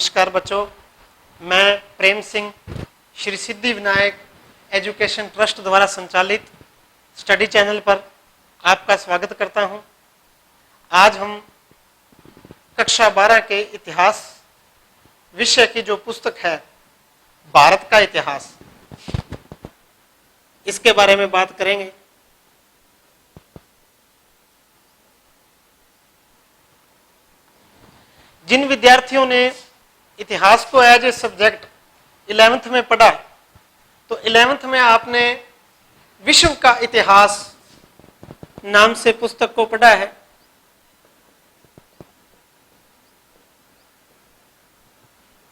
नमस्कार बच्चों, मैं प्रेम सिंह श्री सिद्धि विनायक एजुकेशन ट्रस्ट द्वारा संचालित स्टडी चैनल पर आपका स्वागत करता हूं। आज हम कक्षा 12 के इतिहास विषय की जो पुस्तक है भारत का इतिहास, इसके बारे में बात करेंगे। जिन विद्यार्थियों ने इतिहास को एज ए सब्जेक्ट 11th में पढ़ा, तो 11th में आपने विश्व का इतिहास नाम से पुस्तक को पढ़ा है।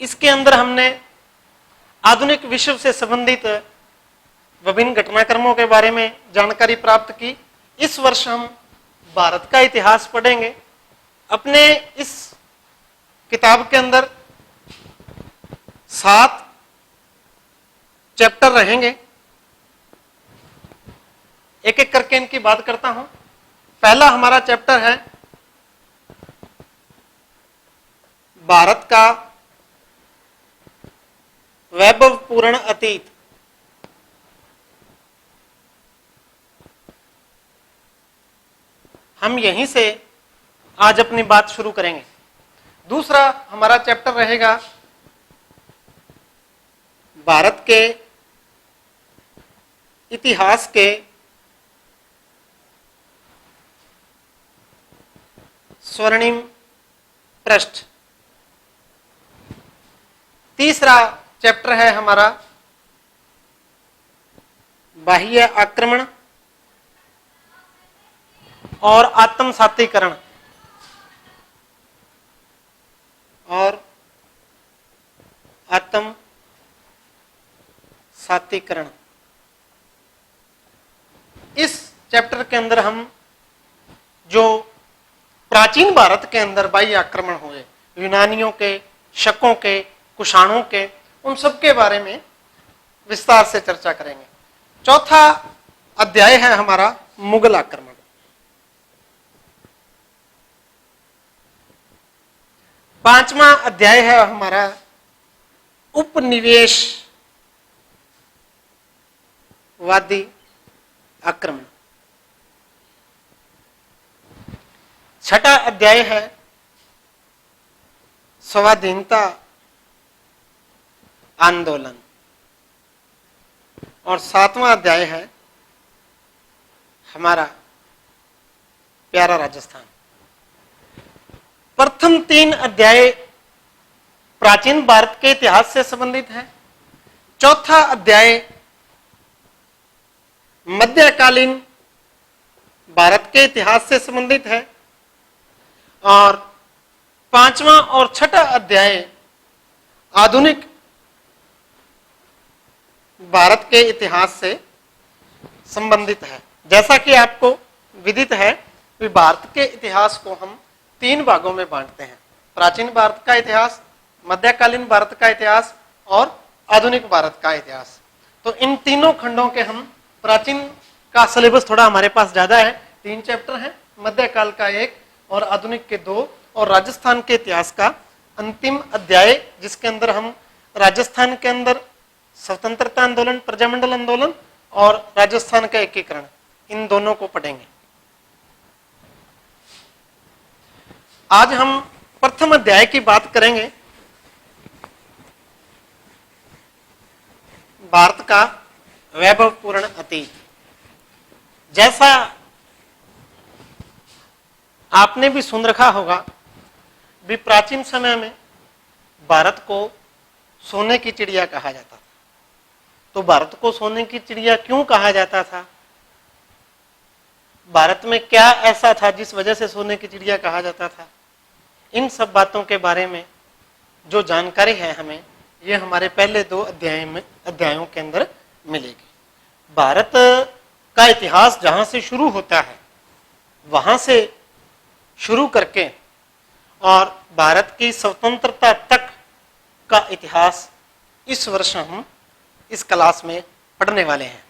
इसके अंदर हमने आधुनिक विश्व से संबंधित विभिन्न घटनाक्रमों के बारे में जानकारी प्राप्त की। इस वर्ष हम भारत का इतिहास पढ़ेंगे। अपने इस किताब के अंदर 7 चैप्टर रहेंगे। एक एक करके इनकी बात करता हूं। पहला हमारा चैप्टर है भारत का वैभवपूर्ण अतीत। हम यहीं से आज अपनी बात शुरू करेंगे। दूसरा हमारा चैप्टर रहेगा भारत के इतिहास के स्वर्णिम पृष्ठ। तीसरा चैप्टर है हमारा बाह्य आक्रमण और आत्मसातीकरण इस चैप्टर के अंदर हम जो प्राचीन भारत के अंदर बाह्य आक्रमण हुए, यूनानियों के, शकों के, कुषाणों के, उन सब के बारे में विस्तार से चर्चा करेंगे। चौथा अध्याय है हमारा मुगल आक्रमण। पांचवा अध्याय है हमारा उपनिवेशवादी आक्रमण। छठा अध्याय है स्वाधीनता आंदोलन और 7वां अध्याय है हमारा प्यारा राजस्थान। प्रथम 3 अध्याय प्राचीन भारत के इतिहास से संबंधित है। चौथा अध्याय मध्यकालीन भारत के इतिहास से संबंधित है और 5वां और 6ठा अध्याय आधुनिक भारत के इतिहास से संबंधित है। जैसा कि आपको विदित है कि भारत के इतिहास को हम 3 भागों में बांटते हैं: प्राचीन भारत का इतिहास, मध्यकालीन भारत का इतिहास और आधुनिक भारत का इतिहास। तो इन तीनों खंडों के हम, प्राचीन का सिलेबस थोड़ा हमारे पास ज्यादा है, 3 चैप्टर हैं, मध्यकाल का 1 और आधुनिक के 2 और राजस्थान के इतिहास का अंतिम अध्याय, जिसके अंदर हम राजस्थान के अंदर स्वतंत्रता आंदोलन, प्रजामंडल आंदोलन और राजस्थान का एकीकरण, इन दोनों को पढ़ेंगे। आज हम प्रथम अध्याय की बात करेंगे, भारत का वैभवपूर्ण अतीत। जैसा आपने भी सुन रखा होगा भी प्राचीन समय में भारत को सोने की चिड़िया कहा जाता था। तो भारत को सोने की चिड़िया क्यों कहा जाता था? भारत में क्या ऐसा था जिस वजह से सोने की चिड़िया कहा जाता था? इन सब बातों के बारे में जो जानकारी है हमें, ये हमारे पहले 2 अध्यायों के अंदर मिलेगी। भारत का इतिहास जहां से शुरू होता है, वहां से शुरू करके और भारत की स्वतंत्रता तक का इतिहास इस वर्ष हम इस क्लास में पढ़ने वाले हैं।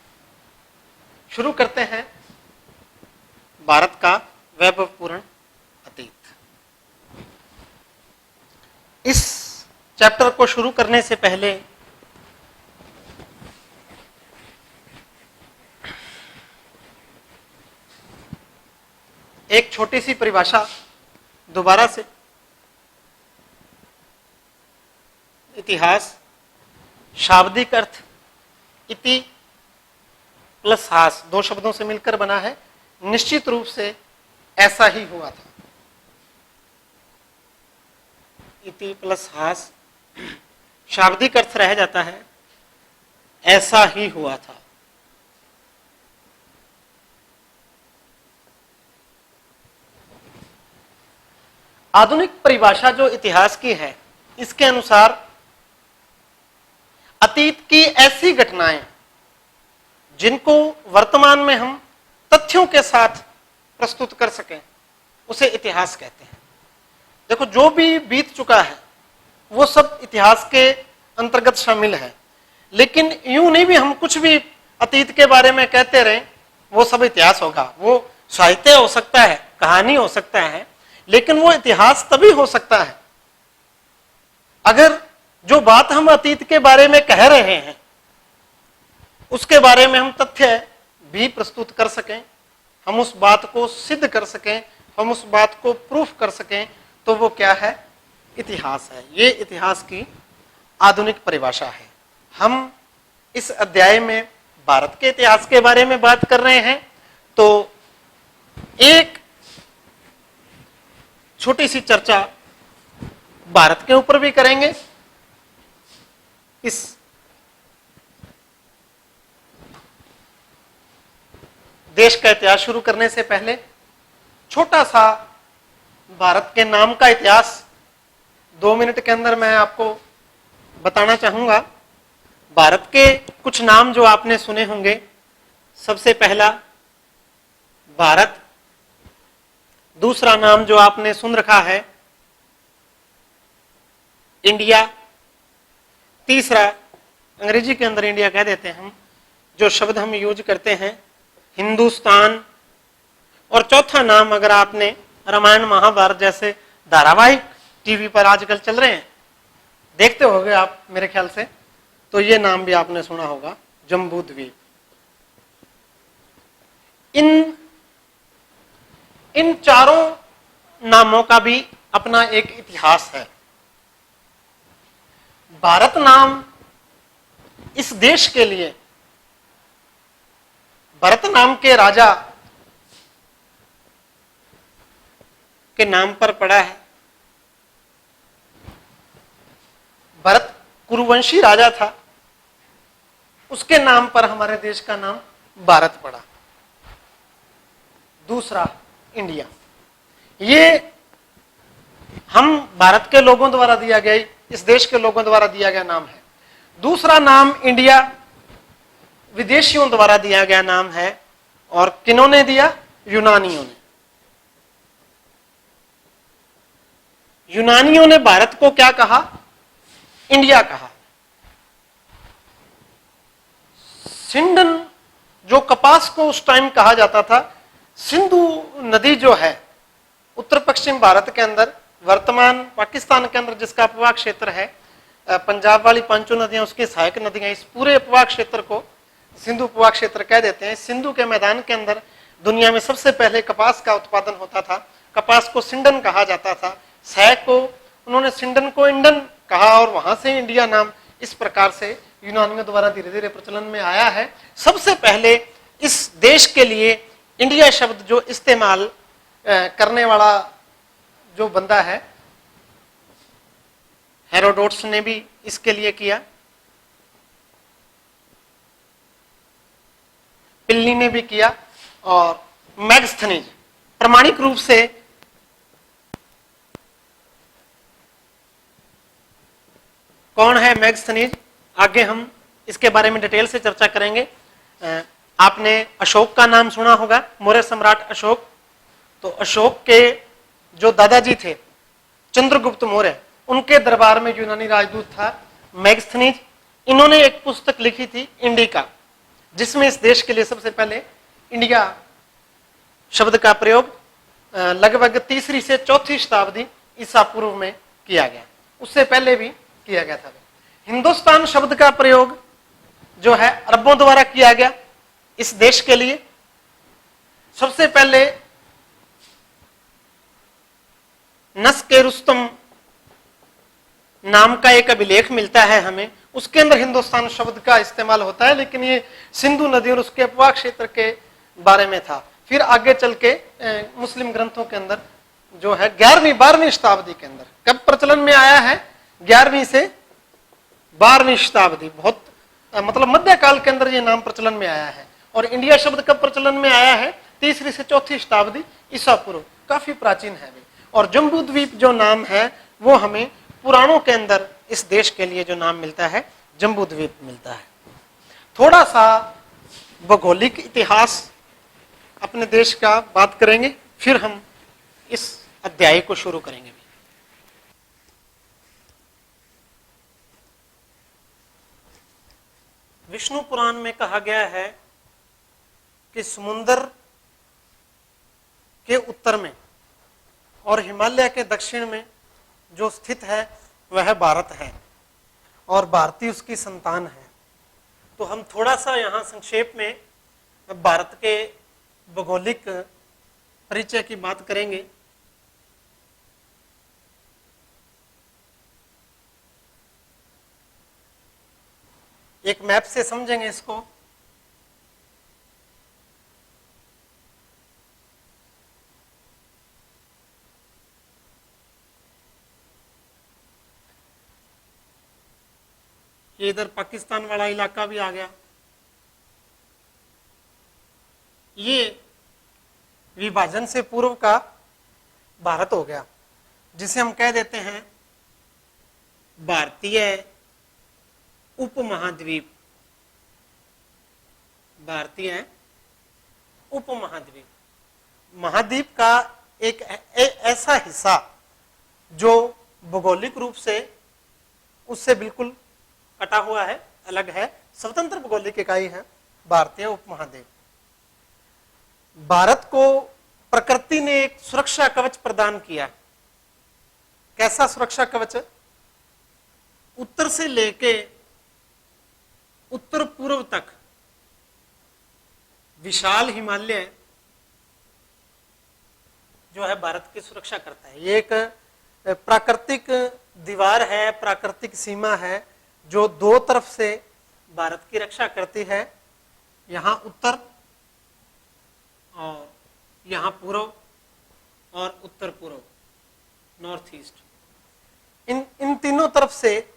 शुरू करते हैं भारत का वैभवपूर्ण अतीत। इस चैप्टर को शुरू करने से पहले एक छोटी सी परिभाषा दोबारा से। इतिहास शाब्दिक अर्थ इति प्लस हास, दो शब्दों से मिलकर बना है। निश्चित रूप से ऐसा ही हुआ था। इति प्लस हास, शाब्दिक अर्थ रह जाता है ऐसा ही हुआ था। आधुनिक परिभाषा जो इतिहास की है, इसके अनुसार अतीत की ऐसी घटनाएं जिनको वर्तमान में हम तथ्यों के साथ प्रस्तुत कर सकें, उसे इतिहास कहते हैं। देखो, जो भी बीत चुका है वो सब इतिहास के अंतर्गत शामिल है। लेकिन यूं नहीं भी हम कुछ भी अतीत के बारे में कहते रहें वो सब इतिहास होगा। वो साहित्य हो सकता है, कहानी हो सकता है, लेकिन वो इतिहास तभी हो सकता है अगर जो बात हम अतीत के बारे में कह रहे हैं उसके बारे में हम तथ्य भी प्रस्तुत कर सकें, हम उस बात को सिद्ध कर सकें, हम उस बात को प्रूफ कर सकें, तो वो क्या है? इतिहास है। ये इतिहास की आधुनिक परिभाषा है। हम इस अध्याय में भारत के इतिहास के बारे में बात कर रहे हैं, तो एक छोटी सी चर्चा भारत के ऊपर भी करेंगे। इस देश का इतिहास शुरू करने से पहले छोटा सा भारत के नाम का इतिहास 2 मिनट के अंदर मैं आपको बताना चाहूंगा। भारत के कुछ नाम जो आपने सुने होंगे। सबसे पहला भारत, दूसरा नाम जो आपने सुन रखा है इंडिया, तीसरा अंग्रेजी के अंदर इंडिया कह देते हैं हम, जो शब्द हम यूज करते हैं हिंदुस्तान, और चौथा नाम अगर आपने रामायण महाभारत जैसे धारावाहिक टीवी पर आजकल चल रहे हैं, देखते होंगे आप मेरे ख्याल से, तो ये नाम भी आपने सुना होगा, जम्बू द्वीप। इन चारों नामों का भी अपना एक इतिहास है। भारत नाम इस देश के लिए भरत नाम के राजा के नाम पर पड़ा है। भरत कुरुवंशी राजा था, उसके नाम पर हमारे देश का नाम भारत पड़ा। दूसरा इंडिया, ये हम भारत के लोगों द्वारा दिया गया, इस देश के लोगों द्वारा दिया गया नाम है। दूसरा नाम इंडिया विदेशियों द्वारा दिया गया नाम है, और किन्होंने दिया? यूनानियों ने। यूनानियों ने भारत को क्या कहा? इंडिया कहा। सिंधन, जो कपास को उस टाइम कहा जाता था, सिंधु नदी जो है उत्तर पश्चिम भारत के अंदर, वर्तमान पाकिस्तान के अंदर जिसका अपवाह क्षेत्र है, पंजाब वाली पांचों नदियां उसकी सहायक नदियां, इस पूरे अपवाह क्षेत्र को सिंधु उपवाह क्षेत्र कह देते हैं। सिंधु के मैदान के अंदर दुनिया में सबसे पहले कपास का उत्पादन होता था। कपास को सिंडन कहा जाता था। सह को उन्होंने सिंडन को इंडन कहा, और वहां से इंडिया नाम इस प्रकार से यूनानियों द्वारा धीरे धीरे प्रचलन में आया है। सबसे पहले इस देश के लिए इंडिया शब्द जो इस्तेमाल करने वाला जो बंदा है, हेरोडोट्स ने भी इसके लिए किया, पिल्ली ने भी किया, और मैगस्थनीज प्रामाणिक रूप से कौन है मैगस्थनीज, आगे हम इसके बारे में डिटेल से चर्चा करेंगे। आपने अशोक का नाम सुना होगा, मौर्य सम्राट अशोक। तो अशोक के जो दादाजी थे चंद्रगुप्त मौर्य, उनके दरबार में यूनानी राजदूत था मैगस्थनीज। इन्होंने एक पुस्तक लिखी थी इंडिका, जिसमें इस देश के लिए सबसे पहले इंडिया शब्द का प्रयोग लगभग 3री से 4थी शताब्दी ईसा पूर्व में किया गया। उससे पहले भी किया गया था। हिंदुस्तान शब्द का प्रयोग जो है अरबों द्वारा किया गया इस देश के लिए। सबसे पहले नस्क रुस्तम नाम का एक अभिलेख मिलता है हमें, उसके अंदर हिंदुस्तान शब्द का इस्तेमाल होता है, लेकिन ये सिंधु नदी और उसके अपवाह क्षेत्र के बारे में था। फिर आगे चल के मुस्लिम ग्रंथों के अंदर जो है 11वीं 12वीं शताब्दी के अंदर कब प्रचलन में आया है, 11वीं से 12वीं शताब्दी, बहुत मतलब मध्यकाल के अंदर ये नाम प्रचलन में आया है। और इंडिया शब्द कब प्रचलन में आया है, 3री से 4थी शताब्दी ईसा पूर्व, काफी प्राचीन है भी। और जम्बू द्वीप जो नाम है वो हमें पुराणों के अंदर इस देश के लिए जो नाम मिलता है जम्बू द्वीप मिलता है। थोड़ा सा भौगोलिक इतिहास अपने देश का बात करेंगे, फिर हम इस अध्याय को शुरू करेंगे। विष्णु पुराण में कहा गया है कि समुद्र के उत्तर में और हिमालय के दक्षिण में जो स्थित है वह भारत है और भारतीय उसकी संतान है। तो हम थोड़ा सा यहाँ संक्षेप में भारत के भौगोलिक परिचय की बात करेंगे। एक मैप से समझेंगे इसको। ये इधर पाकिस्तान वाला इलाका भी आ गया। ये विभाजन से पूर्व का भारत हो गया, जिसे हम कह देते हैं भारतीय उपमहाद्वीप। भारतीय उपमहाद्वीप, महाद्वीप का एक ऐसा हिस्सा जो भौगोलिक रूप से उससे बिल्कुल कटा हुआ है, अलग है, स्वतंत्र भौगोलिक इकाई है भारतीय उपमहाद्वीप। भारत को प्रकृति ने एक सुरक्षा कवच प्रदान किया। कैसा सुरक्षा कवच? उत्तर से लेके उत्तर पूर्व तक विशाल हिमालय जो है भारत की सुरक्षा करता है। ये एक प्राकृतिक दीवार है, प्राकृतिक सीमा है जो दो तरफ से भारत की रक्षा करती है। यहां उत्तर और यहां पूर्व और उत्तर पूर्व, नॉर्थ ईस्ट, इन तीनों तरफ से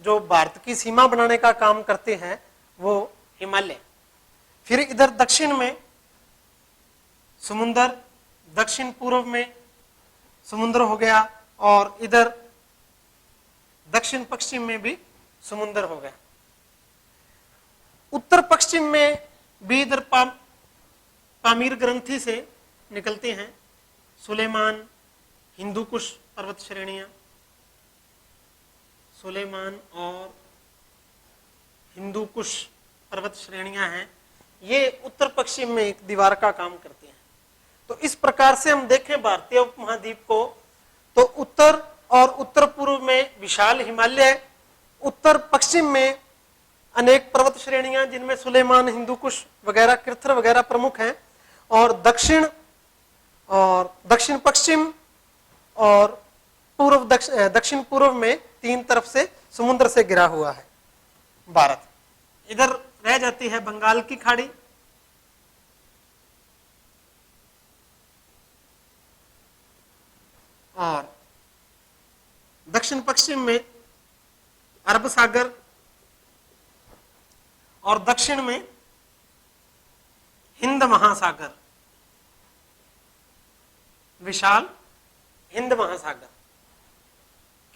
जो भारत की सीमा बनाने का काम करते हैं वो हिमालय। फिर इधर दक्षिण में समुद्र, दक्षिण पूर्व में समुद्र हो गया और इधर दक्षिण पश्चिम में भी समुद्र हो गया। उत्तर पश्चिम में भी इधर पामीर ग्रंथि से निकलती हैं सुलेमान, हिंदू कुश पर्वत श्रेणियां, सुलेमान और हिंदू कुश पर्वत श्रेणियां हैं। ये उत्तर पश्चिम में एक दीवार का काम करती हैं। तो इस प्रकार से हम देखें भारतीय उपमहाद्वीप को, तो उत्तर और उत्तर पूर्व में विशाल हिमालय, उत्तर पश्चिम में अनेक पर्वत श्रेणियां जिनमें सुलेमान, हिंदू कुश वगैरह, कृथर वगैरह प्रमुख हैं, और दक्षिण पश्चिम और पूर्व दक्षिण पूर्व में तीन तरफ से समुद्र से घिरा हुआ है भारत। इधर रह जाती है बंगाल की खाड़ी, और दक्षिण पश्चिम में अरब सागर, और दक्षिण में हिंद महासागर, विशाल हिंद महासागर।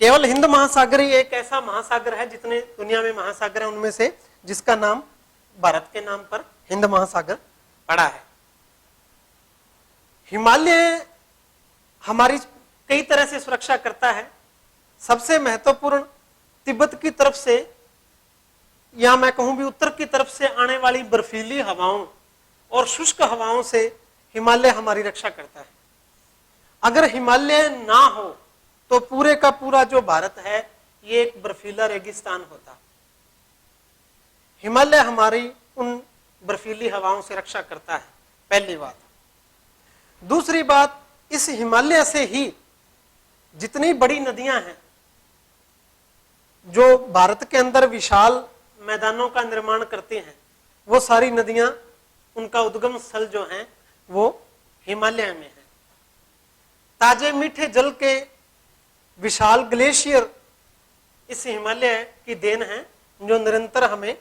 केवल हिंद महासागर ही एक ऐसा महासागर है, जितने दुनिया में महासागर है उनमें से, जिसका नाम भारत के नाम पर हिंद महासागर पड़ा है। हिमालय हमारी कई तरह से सुरक्षा करता है। सबसे महत्वपूर्ण तिब्बत की तरफ से, या मैं कहूं भी उत्तर की तरफ से आने वाली बर्फीली हवाओं और शुष्क हवाओं से हिमालय हमारी रक्षा करता है। अगर हिमालय ना हो तो पूरे का पूरा जो भारत है ये एक बर्फीला रेगिस्तान होता। हिमालय हमारी उन बर्फीली हवाओं से रक्षा करता है, पहली बात। दूसरी बात, इस हिमालय से ही जितनी बड़ी नदियां हैं जो भारत के अंदर विशाल मैदानों का निर्माण करती हैं, वो सारी नदियां, उनका उद्गम स्थल जो है वो हिमालय में है। ताजे मीठे जल के विशाल ग्लेशियर इस हिमालय की देन है, जो निरंतर हमें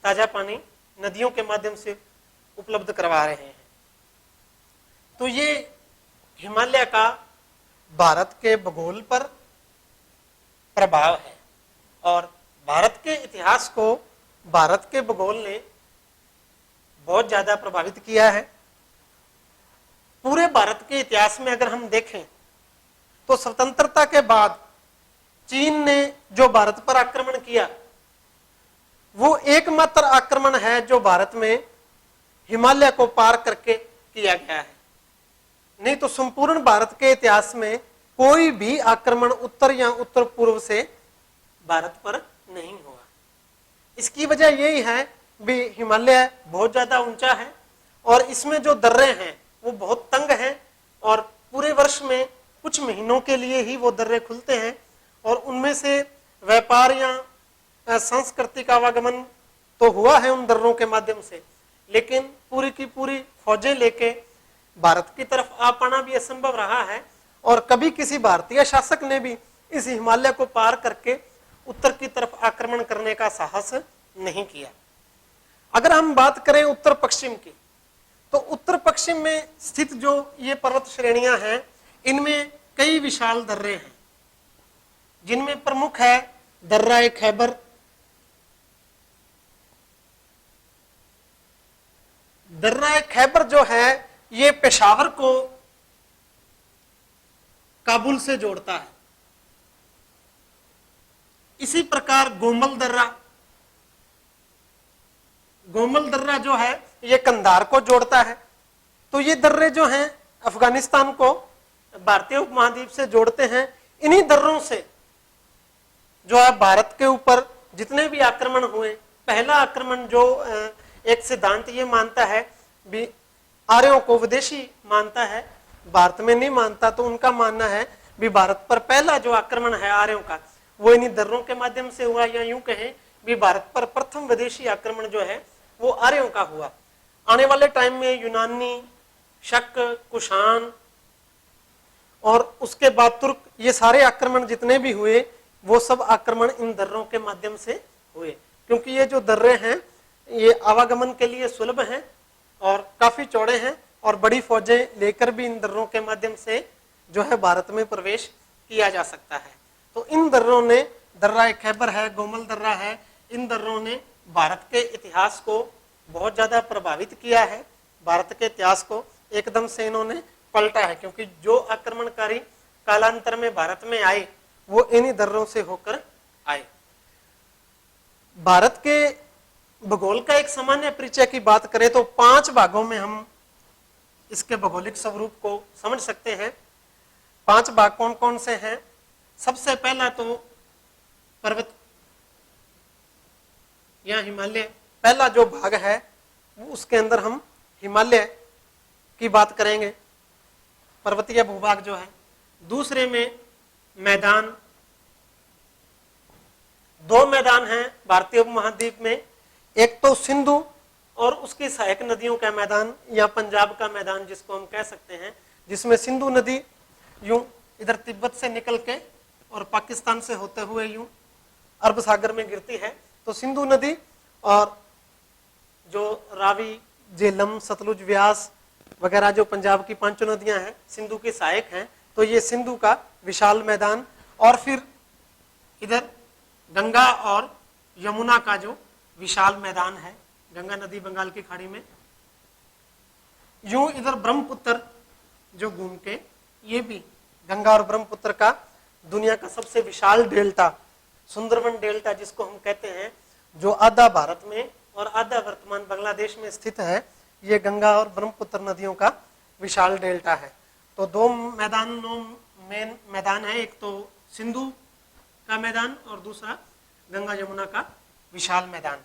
ताजा पानी नदियों के माध्यम से उपलब्ध करवा रहे हैं। तो ये हिमालय का भारत के भूगोल पर प्रभाव है, और भारत के इतिहास को भारत के भूगोल ने बहुत ज्यादा प्रभावित किया है। पूरे भारत के इतिहास में अगर हम देखें तो स्वतंत्रता के बाद चीन ने जो भारत पर आक्रमण किया, वो एकमात्र आक्रमण है जो भारत में हिमालय को पार करके किया गया है। नहीं तो संपूर्ण भारत के इतिहास में कोई भी आक्रमण उत्तर या उत्तर पूर्व से भारत पर नहीं हुआ। इसकी वजह यही है भी हिमालय बहुत ज्यादा ऊंचा है, और इसमें जो दर्रे हैं वो बहुत तंग हैं, और पूरे वर्ष में कुछ महीनों के लिए ही वो दर्रे खुलते हैं, और उनमें से व्यापार या सांस्कृतिक आवागमन तो हुआ है उन दर्रों के माध्यम से, लेकिन पूरी की पूरी फौजें लेके भारत की तरफ आ पाना भी असंभव रहा है, और कभी किसी भारतीय शासक ने भी इस हिमालय को पार करके उत्तर की तरफ आक्रमण करने का साहस नहीं किया। अगर हम बात करें उत्तर पश्चिम की, तो उत्तर पश्चिम में स्थित जो ये पर्वत श्रेणियां हैं, इनमें कई विशाल दर्रे हैं, जिनमें प्रमुख है दर्रा खैबर, दर्रा खैबर जो है ये पेशावर को काबुल से जोड़ता है। इसी प्रकार गोमल दर्रा जो है ये कंधार को जोड़ता है। तो ये दर्रे जो हैं अफगानिस्तान को भारतीय उपमहाद्वीप से जोड़ते हैं। इन्हीं दर्रों से जो है भारत के ऊपर जितने भी आक्रमण हुए, पहला आक्रमण जो एक सिद्धांत ये मानता है भी आर्यों को विदेशी मानता है, भारत में नहीं मानता, तो उनका मानना है भी भारत पर पहला जो आक्रमण है आर्यों का वो इन्हीं दर्रों के माध्यम से हुआ, या यूं कहें भी भारत पर प्रथम विदेशी आक्रमण जो है वो आर्यों का हुआ। आने वाले टाइम में यूनानी, शक, कुषाण और उसके बाद तुर्क, ये सारे आक्रमण जितने भी हुए वो सब आक्रमण इन दर्रों के माध्यम से हुए, क्योंकि ये जो दर्रे हैं ये आवागमन के लिए सुलभ हैं और काफी चौड़े हैं, और बड़ी फौजें लेकर भी इन दर्रों के माध्यम से जो है भारत में प्रवेश किया जा सकता है। तो इन दर्रों ने, दर्रा खैबर है, गोमल दर्रा है, इन दर्रों ने भारत के इतिहास को बहुत ज्यादा प्रभावित किया है। भारत के इतिहास को एकदम से इन्होंने पलटा है, क्योंकि जो आक्रमणकारी कालांतर में भारत में आए वो इन्हीं दर्रों से होकर आए। भारत के भूगोल का एक सामान्य परिचय की बात करें तो 5 भागों में हम इसके भौगोलिक स्वरूप को समझ सकते हैं। 5 भाग कौन कौन से हैं? सबसे पहला तो पर्वत या हिमालय, पहला जो भाग है वो उसके अंदर हम हिमालय की बात करेंगे, पर्वतीय भूभाग जो है। दूसरे में मैदान, 2 मैदान हैं भारतीय उपमहाद्वीप में, एक तो सिंधु और उसकी सहायक नदियों का मैदान, या पंजाब का मैदान जिसको हम कह सकते हैं, जिसमें सिंधु नदी यूं इधर तिब्बत से निकल के और पाकिस्तान से होते हुए यूं अरब सागर में गिरती है। तो सिंधु नदी और जो रावी, झेलम, सतलुज, व्यास वगैरह जो पंजाब की 5 नदियां हैं सिंधु की सहायक हैं, तो ये सिंधु का विशाल मैदान। और फिर इधर गंगा और यमुना का जो विशाल मैदान है, गंगा नदी बंगाल की खाड़ी में। यूं इधर ब्रह्मपुत्र जो घूम के, ये भी गंगा और ब्रह्मपुत्र का दुनिया का सबसे विशाल डेल्टा, सुंदरवन डेल्टा जिसको हम कहते हैं, जो आधा भारत में और आधा वर्तमान बांग्लादेश में स्थित है, ये गंगा और ब्रह्मपुत्र नदियों का विशाल डेल्टा है। तो 2 मैदान है, एक तो सिंधु का मैदान और दूसरा गंगा यमुना का विशाल मैदान।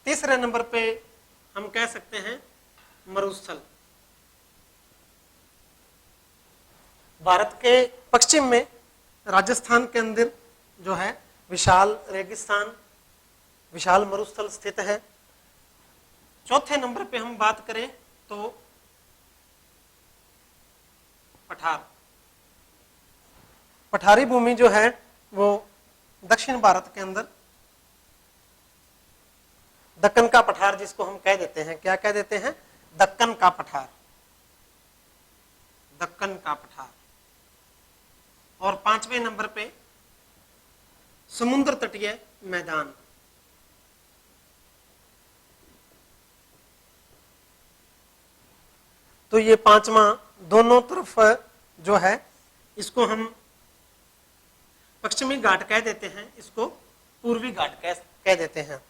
तीसरे नंबर पे हम कह सकते हैं मरुस्थल। भारत के पश्चिम में राजस्थान के अंदर जो है विशाल रेगिस्तान, विशाल मरुस्थल स्थित है। चौथे नंबर पे हम बात करें तो पठार। पठारी भूमि जो है वो दक्षिण भारत के अंदर दक्कन का पठार जिसको हम कह देते हैं, क्या कह देते हैं? दक्कन का पठार, दक्कन का पठार। और पांचवें नंबर पे समुद्र तटीय मैदान। तो ये पांचवा दोनों तरफ जो है इसको हम पश्चिमी घाट कह देते हैं, इसको पूर्वी घाट कह देते हैं।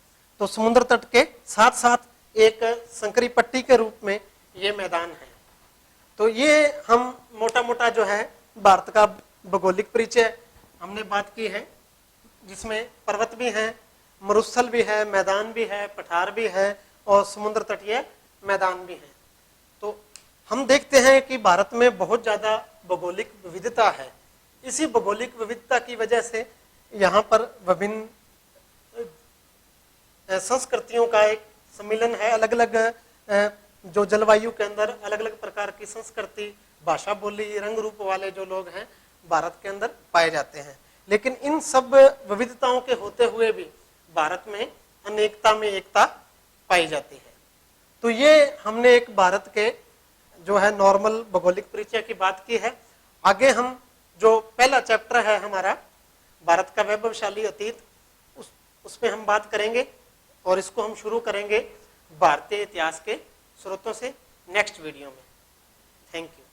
तो समुद्र तट के साथ साथ एक संकरी पट्टी के रूप में ये मैदान है। तो ये हम मोटा मोटा जो है भारत का भौगोलिक परिचय हमने बात की है, जिसमें पर्वत भी हैं, मरुस्थल भी है, मैदान भी है, पठार भी है और समुद्र तटीय मैदान भी है। तो हम देखते हैं कि भारत में बहुत ज्यादा भौगोलिक विविधता है। इसी भौगोलिक विविधता की वजह से यहाँ पर विभिन्न संस्कृतियों का एक सम्मिलन है। अलग अलग जो जलवायु के अंदर अलग अलग प्रकार की संस्कृति, भाषा, बोली, रंग रूप वाले जो लोग हैं भारत के अंदर पाए जाते हैं। लेकिन इन सब विविधताओं के होते हुए भी भारत में अनेकता में एकता पाई जाती है। तो ये हमने एक भारत के जो है नॉर्मल भौगोलिक परिचय की बात की है। आगे हम जो पहला चैप्टर है हमारा भारत का वैभवशाली अतीत, उसमें हम बात करेंगे और इसको हम शुरू करेंगे भारतीय इतिहास के स्रोतों से नेक्स्ट वीडियो में। Thank you.